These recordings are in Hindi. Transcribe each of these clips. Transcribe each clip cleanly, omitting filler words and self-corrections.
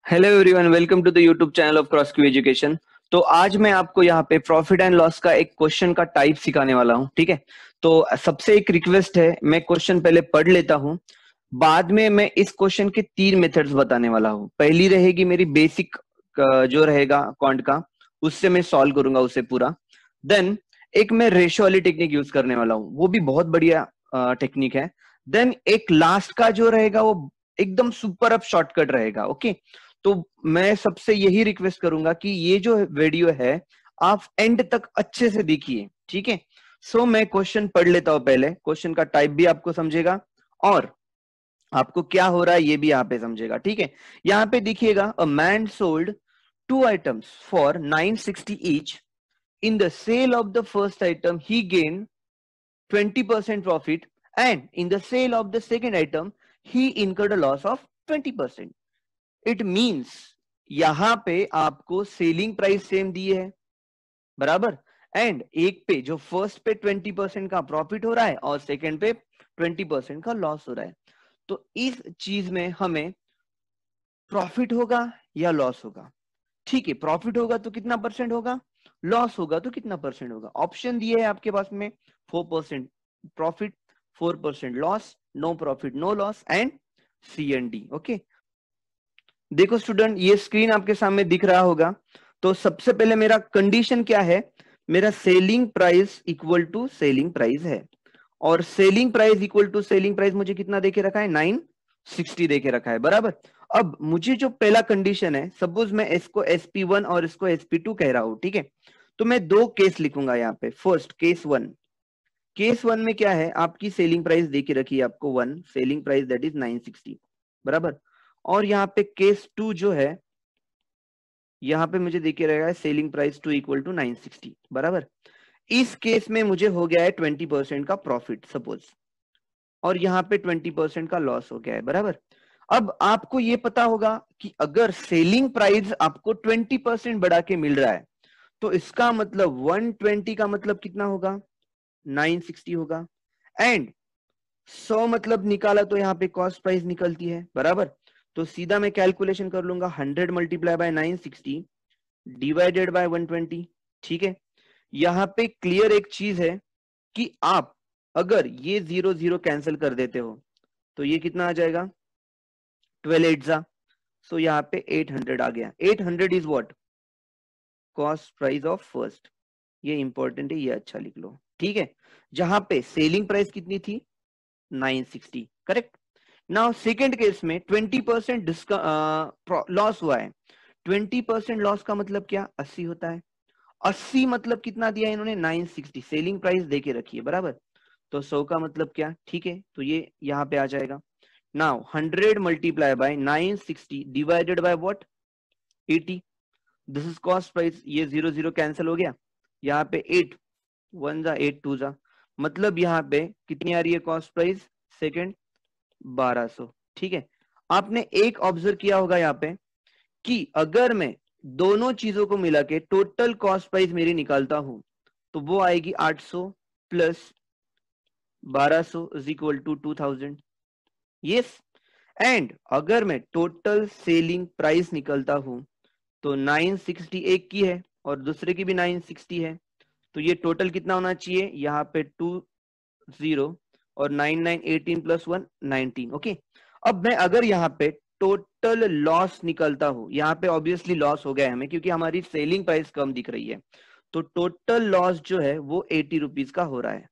Hello everyone, welcome to the YouTube channel of Cross Q Education. तो आज मैं आपको यहाँ पे प्रॉफिट एंड लॉस का एक क्वेश्चन का टाइप सिखाने वाला हूँ। ठीक है, तो सबसे एक रिक्वेस्ट है, मैं क्वेश्चन पहले पढ़ लेता हूँ, बाद में मैं इस क्वेश्चन के 3 मेथड्स बताने वाला हूँ। पहली रहेगी मेरी बेसिक जो रहेगा क्वांट का, उससे मैं सॉल्व करूंगा उसे पूरा। देन एक मैं रेशियो वाली टेक्निक यूज करने वाला हूँ, वो भी बहुत बढ़िया टेक्निक है। देन एक लास्ट का जो रहेगा वो एकदम सुपर अप शॉर्टकट रहेगा। ओके, तो मैं सबसे यही रिक्वेस्ट करूंगा कि ये जो वीडियो है आप एंड तक अच्छे से देखिए। ठीक है, सो मैं क्वेश्चन पढ़ लेता हूं, पहले क्वेश्चन का टाइप भी आपको समझेगा और आपको क्या हो रहा है ये भी यहाँ पे समझेगा। ठीक है, यहाँ पे देखिएगा, a man sold 2 items for 960 each. In the sale of the first item he gain 20% profit and in the sale of the second item he incurred a loss of 20%। It means यहां पे आपको सेलिंग प्राइस सेम दी है, बराबर, एंड एक पे जो फर्स्ट पे 20% का प्रॉफिट हो रहा है और सेकंड पे 20% का लॉस हो रहा है। तो इस चीज में हमें प्रॉफिट होगा या लॉस होगा? ठीक है, प्रॉफिट होगा तो कितना परसेंट होगा, लॉस होगा तो कितना परसेंट होगा? ऑप्शन दिए है आपके पास में, 4% profit, 4% loss, no profit no loss and C and D. Okay, देखो स्टूडेंट, ये स्क्रीन आपके सामने दिख रहा होगा। तो सबसे पहले मेरा कंडीशन क्या है, मेरा selling price equal to selling price है, और selling price equal to selling price मुझे कितना देके रखा है, 960 देके रखा है, बराबर। अब मुझे जो पहला कंडीशन है, सपोज मैं इसको SP1 और इसको SP2 कह रहा हूं। ठीक है, तो मैं दो केस लिखूंगा यहाँ पे। फर्स्ट केस वन में क्या है, आपकी सेलिंग प्राइस देके रखी है आपको 1, सेलिंग प्राइस दैट इज 960, बराबर। और यहाँ पे केस 2 जो है, यहाँ पे मुझे देखिए रहेगा सेलिंग प्राइस 2 इक्वल टू 960, बराबर। इस केस में मुझे हो गया है 20% का प्रॉफिट सपोज, और यहाँ पे 20% का लॉस हो गया है, बराबर। अब आपको ये पता होगा कि अगर सेलिंग प्राइस आपको 20% बढ़ा के मिल रहा है, तो इसका मतलब 120 का मतलब कितना होगा, 960 होगा। एंड 100 मतलब निकाला तो यहाँ पे कॉस्ट प्राइस निकलती है, बराबर। तो सीधा मैं कैलकुलेशन कर लूंगा, 100 मल्टीप्लाई बाय 960 डिवाइडेड बाय 120। ठीक है, यहां पे क्लियर एक चीज है कि आप अगर ये 0 0 कैंसिल कर देते हो तो ये कितना आ जाएगा, 12 8 जा, सो यहाँ पे 800 आ गया। 800 is what, cost price of first. ये इंपॉर्टेंट है, ये अच्छा लिख लो। ठीक है, जहां पे सेलिंग प्राइस कितनी थी, 960, करेक्ट। नाउ सेकेंड केस में 20% लॉस हुआ है। 20% लॉस का मतलब क्या, 80 होता है। 80 मतलब कितना दिया है इन्होंने, 960, सेलिंग प्राइस देके रखी है, बराबर। तो 100 का मतलब क्या, ठीक है, तो ये यहाँ पे आ जाएगा। Now 100 multiply by 960 divided by what, 80। This is cost price, ये 0 0 कैंसिल हो गया, यहाँ पे 8 1 जा 8 2 जा, मतलब यहाँ पे कितनी आ रही है कॉस्ट प्राइस सेकेंड, 1200। ठीक है, आपने एक ऑब्जर्व किया होगा यहाँ पे कि अगर मैं दोनों चीजों को मिला के टोटल कॉस्ट प्राइस मेरी निकालता हूं, तो वो आएगी 800 plus 1200 is equal to 2000। Yes, and अगर मैं टोटल सेलिंग प्राइस निकलता हूं तो 960 एक की है और दूसरे की भी 960 है, तो ये टोटल कितना होना चाहिए, यहाँ पे 20 और 9 9 18 प्लस 1 19। ओके, अब मैं अगर यहाँ पे टोटल लॉस निकलता हूं, यहाँ पे ऑब्वियसली लॉस हो गया है हमें क्योंकि हमारी सेलिंग प्राइस कम दिख रही है, तो टोटल लॉस जो है वो 80 रुपीज का हो रहा है।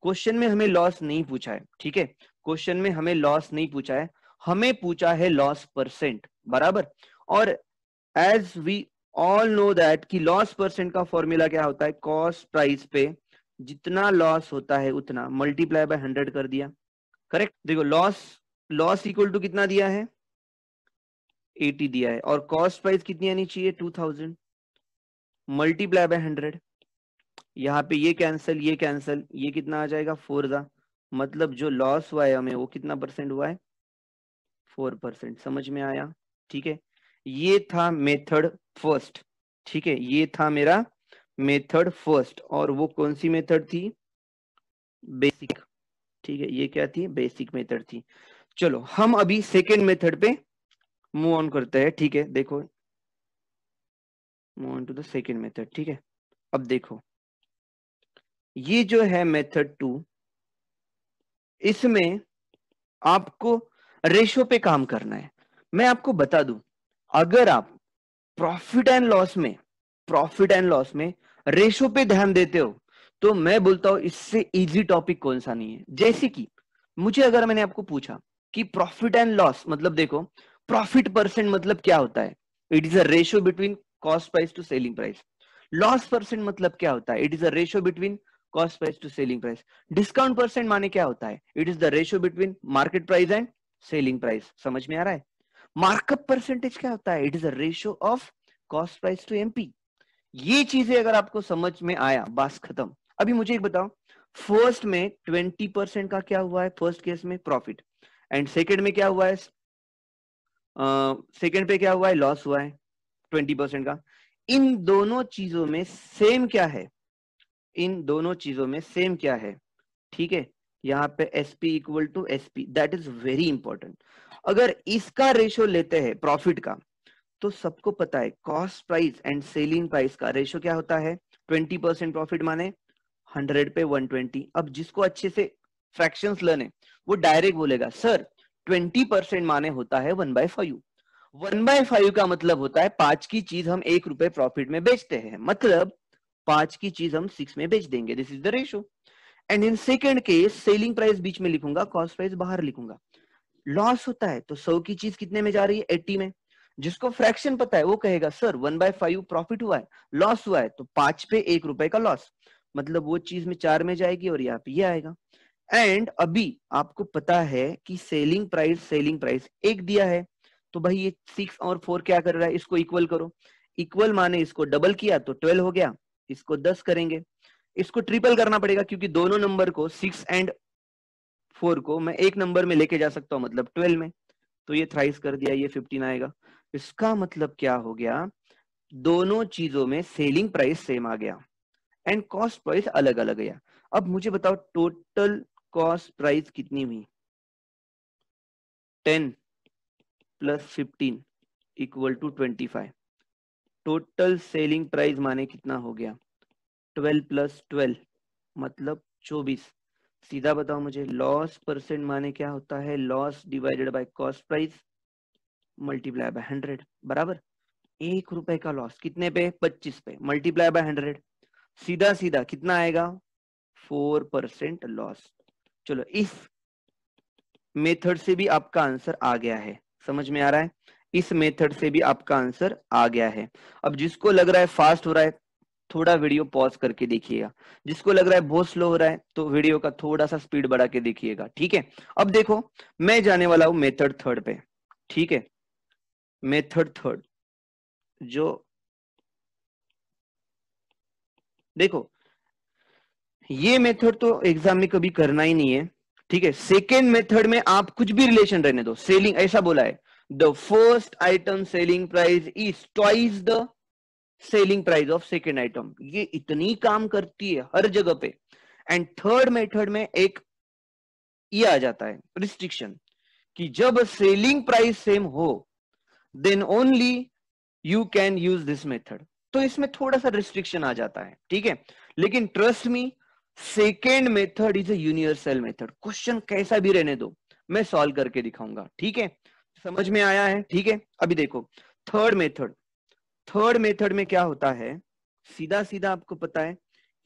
क्वेश्चन में हमें लॉस नहीं पूछा है, ठीक है, क्वेश्चन में हमें लॉस नहीं पूछा है, हमें पूछा है लॉस परसेंट, बराबर। और as we all know that कि लॉस परसेंट का फॉर्मूला क्या होता है, कॉस्ट प्राइस पे जितना लॉस होता है उतना मल्टीप्लाई बाय 100 कर दिया, करेक्ट। देखो लॉस लॉस इक्वल टू कितना दिया है, 80 दिया है, और कॉस्ट प्राइस कितनी आनी चाहिए, 2000 मल्टीप्लाई बाय 100। यहाँ पे ये कैंसल ये कैंसल, ये कितना आ जाएगा, 4 दा, मतलब जो लॉस हुआ है हमें वो कितना परसेंट हुआ है, 4%। समझ में आया? ठीक है, ये था मेथड फर्स्ट। ठीक है, ये था मेरा मेथड फर्स्ट, और वो कौन सी मेथड थी, बेसिक। ठीक है, ये क्या थी, बेसिक मेथड थी। चलो हम अभी सेकेंड मेथड पे मूव ऑन करते हैं, ठीक है। देखो, move on to the second method, ठीक है। अब देखो, ये जो है मेथड 2, इसमें आपको रेशो पे काम करना है। मैं आपको बता दूं, अगर आप प्रॉफिट एंड लॉस में रेशो पे ध्यान देते हो, तो मैं बोलता हूं इससे इजी टॉपिक कौन सा नहीं है। जैसे कि मुझे, अगर मैंने आपको पूछा कि प्रॉफिट एंड लॉस मतलब, देखो, प्रॉफिट परसेंट मतलब क्या होता है, it is a ratio between cost price to selling price. Loss percent मतलब क्या होता है, it is a ratio between cost price to selling price. Discount percent माने क्या होता है, it is the ratio between market price and selling price. समझ में आ रहा है? मार्कअप परसेंटेज क्या होता है, it is a ratio of cost price to MP. ये चीजें अगर आपको समझ में आया, बस खत्म। अभी मुझे एक बताओ, फर्स्ट में 20% का क्या हुआ है, फर्स्ट केस में प्रॉफिट, एंड सेकेंड में क्या हुआ है, सेकेंड पे क्या हुआ है, लॉस हुआ है 20% का। इन दोनों चीजों में सेम क्या है, इन दोनों चीजों में सेम क्या है, ठीक है। यहाँ पे SP equal to SP, that is very important. अगर इसका रेशो लेते हैं प्रॉफिट का, तो सबको पता है cost price and selling price का रेशो क्या होता है, 20% प्रॉफिट माने 100 पे 120। अब जिसको अच्छे से फ्रैक्शंस लर्न, वो डायरेक्ट बोलेगा सर 20% माने होता है 1/5। 1/5 का मतलब होता है 5 की चीज हम 1 रुपए प्रॉफिट में बेचते हैं, मतलब 5 की चीज हम 6 में बेच देंगे, this is the ratio. And in second case selling price बीच में लिखूंगा, कॉस्ट प्राइस बाहर लिखूंगा। लॉस होता है तो 100 की चीज कितने में जा रही है, 80 में। जिसको फ्रैक्शन पता है वो कहेगा सर 1/5 प्रॉफिट हुआ है, लॉस हुआ है तो 5 पे 1 रुपए का लॉस, मतलब वो चीज में 4 में जाएगी और यहाँ पे ये आएगा। एंड अभी आपको पता है कि सेलिंग प्राइस एक दिया है, तो भाई ये 6 और 4 क्या कर रहा है, इसको इक्वल करो। इक्वल माने इसको डबल किया तो 12 हो गया, इसको 10 करेंगे, इसको ट्रिपल करना पड़ेगा क्योंकि दोनों नंबर को 6 एंड 4 को मैं एक नंबर में लेके जा सकता हूं, मतलब 12 में। तो ये थ्राइस कर दिया, ये 15 आएगा। इसका मतलब क्या हो गया, दोनों चीजों में सेलिंग प्राइस सेम आ गया एंड कॉस्ट प्राइस अलग अलग गया। अब मुझे बताओ टोटल कॉस्ट प्राइस कितनी हुई, 10 plus 15 equal to 25। Total selling price माने कितना हो गया, 12 प्लस 12 मतलब 24। सीधा बताओ मुझे, लॉस परसेंट माने क्या होता है, loss divided by cost price multiply by 100, बराबर। 1 रुपए का लॉस कितने पे, 25 पे, मल्टीप्लाई बाय 100, सीधा सीधा कितना आएगा, 4% लॉस। चलो, इस मेथड से भी आपका आंसर आ गया है, समझ में आ रहा है, इस मेथड से भी आपका आंसर आ गया है। अब जिसको लग रहा है फास्ट हो रहा है, थोड़ा वीडियो पॉज करके देखिएगा। जिसको लग रहा है बहुत स्लो हो रहा है, तो वीडियो का थोड़ा सा स्पीड बढ़ा के देखिएगा, ठीक है। अब देखो, मैं जाने वाला हूं मेथड थर्ड पे, ठीक है। मेथड थर्ड, जो देखो, ये मेथड तो एग्जाम में कभी करना ही नहीं है, ठीक है। सेकेंड मेथड में आप कुछ भी रिलेशन रहने दो, सेलिंग ऐसा बोला है, the first item selling price is twice the selling price of second item. ये इतनी काम करती है हर जगह पे। एंड थर्ड मेथड में एक ये आ जाता है रिस्ट्रिक्शन, कि जब सेलिंग प्राइस सेम हो then only you can use this method. तो इसमें थोड़ा सा रिस्ट्रिक्शन आ जाता है, ठीक है। लेकिन trust me, second method is a universal method, question कैसा भी रहने दो, मैं सॉल्व करके दिखाऊंगा, ठीक है। समझ में आया है, ठीक है। अभी देखो, थर्ड मेथड, थर्ड मेथड में क्या होता है, सीधा सीधा आपको पता है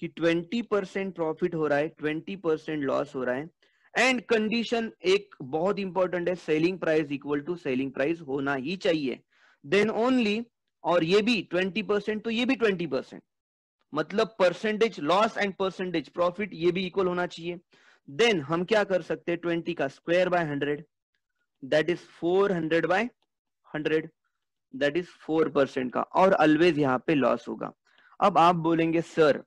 कि 20% प्रॉफिट हो रहा है, 20% लॉस हो रहा है, एंड कंडीशन एक बहुत इंपॉर्टेंट है, selling price equal to selling price होना ही चाहिए, देन ओनली। और ये भी 20% तो ये भी 20%, मतलब percentage loss and percentage profit ये भी इक्वल होना चाहिए। देन हम क्या कर सकते हैं, 20 का square by 100, that is 400 by 100, that is 4% का, और ऑलवेज यहाँ पे लॉस होगा। अब आप बोलेंगे सर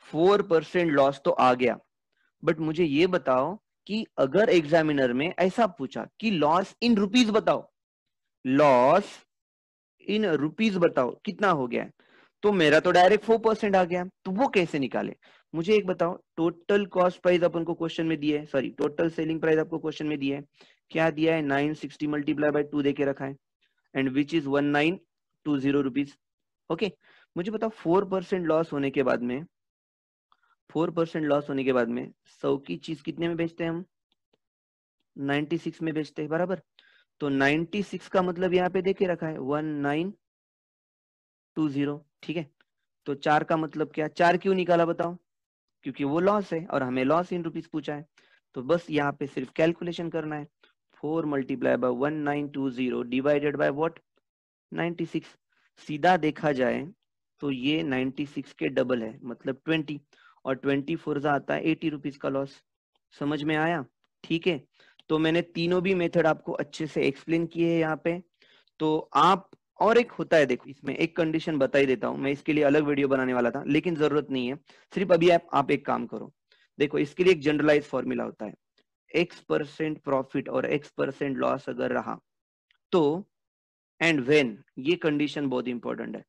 4% लॉस तो आ गया, बट मुझे ये बताओ कि अगर एग्जामिनर में ऐसा पूछा कि लॉस इन रुपीज बताओ, लॉस इन रुपीज बताओ कितना हो गया है, तो मेरा तो डायरेक्ट 4% आ गया, तो वो कैसे निकाले। मुझे एक बताओ, टोटल कॉस्ट प्राइस अपन को क्वेश्चन में दिया है, सॉरी टोटल सेलिंग प्राइस आपको क्वेश्चन में दिया है, क्या दिया है, 960 मल्टीप्लाई बाय 2 देके रखा है। And which is 1920 rupees. Okay, मुझे बताओ 4% लॉस होने के बाद में, 4% लॉस होने के बाद में 100 की चीज कितने में बेचते हैं हम? 96 में बेचते हैं, बराबर। तो 96 का मतलब यहाँ पे देखे रखा है 1920, ठीक है। तो 4 का मतलब क्या, 4 क्यों निकाला बताओ? क्योंकि वो लॉस है और हमें लॉस इन रुपीज पूछा है। तो बस यहाँ पे सिर्फ कैलकुलेशन करना है, 4 multiply by 1920 divided by what, 96। सीधा देखा जाए तो ये 96 के डबल है, मतलब 20, और 24 आता है 80 रुपीज का लॉस। समझ में आया? ठीक है, तो मैंने तीनों भी मेथड आपको अच्छे से एक्सप्लेन किए हैं यहाँ पे। तो आप, और एक होता है, देखो इसमें एक कंडीशन बता ही देता हूँ, मैं इसके लिए अलग वीडियो बनाने वाला था लेकिन जरूरत नहीं है, सिर्फ अभी आप एक काम करो। देखो इसके लिए एक जनरलाइज फॉर्मूला होता है, X% प्रॉफिट और X% लॉस अगर रहा तो, एंड व्हेन, ये कंडीशन बहुत इंपॉर्टेंट है,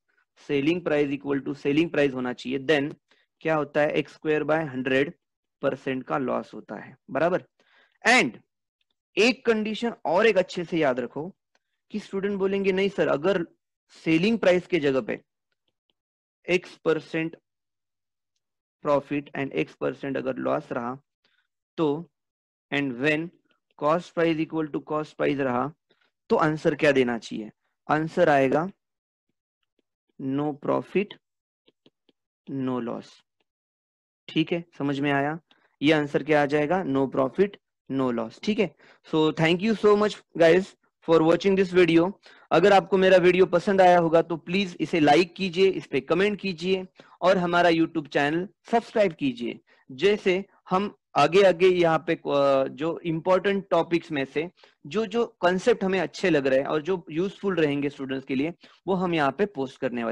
selling price equal to selling price होना चाहिए, देन क्या होता है, X²/100% का लॉस होता है, बराबर। एंड एक कंडीशन और एक अच्छे से याद रखो कि स्टूडेंट बोलेंगे नहीं सर, अगर सेलिंग प्राइस के जगह पे X% प्रॉफिट एंड X% अगर लॉस रहा तो, and when cost price equal to cost price रहा, तो आंसर क्या देना चाहिए? आंसर आएगा नो प्रॉफिट नो लॉस। ठीक है, समझ में आया? ये आंसर क्या आ जाएगा, नो प्रॉफिट नो लॉस। ठीक है, so thank you so much guys for watching this video. अगर आपको मेरा वीडियो पसंद आया होगा तो प्लीज इसे लाइक कीजिए, इस पे कमेंट कीजिए और हमारा यूट्यूब चैनल सब्सक्राइब कीजिए, जैसे हम आगे आगे यहाँ पे जो इम्पोर्टेंट टॉपिक्स में से जो जो कॉन्सेप्ट हमें अच्छे लग रहे हैं और जो यूजफुल रहेंगे स्टूडेंट्स के लिए, वो हम यहाँ पे पोस्ट करने वाले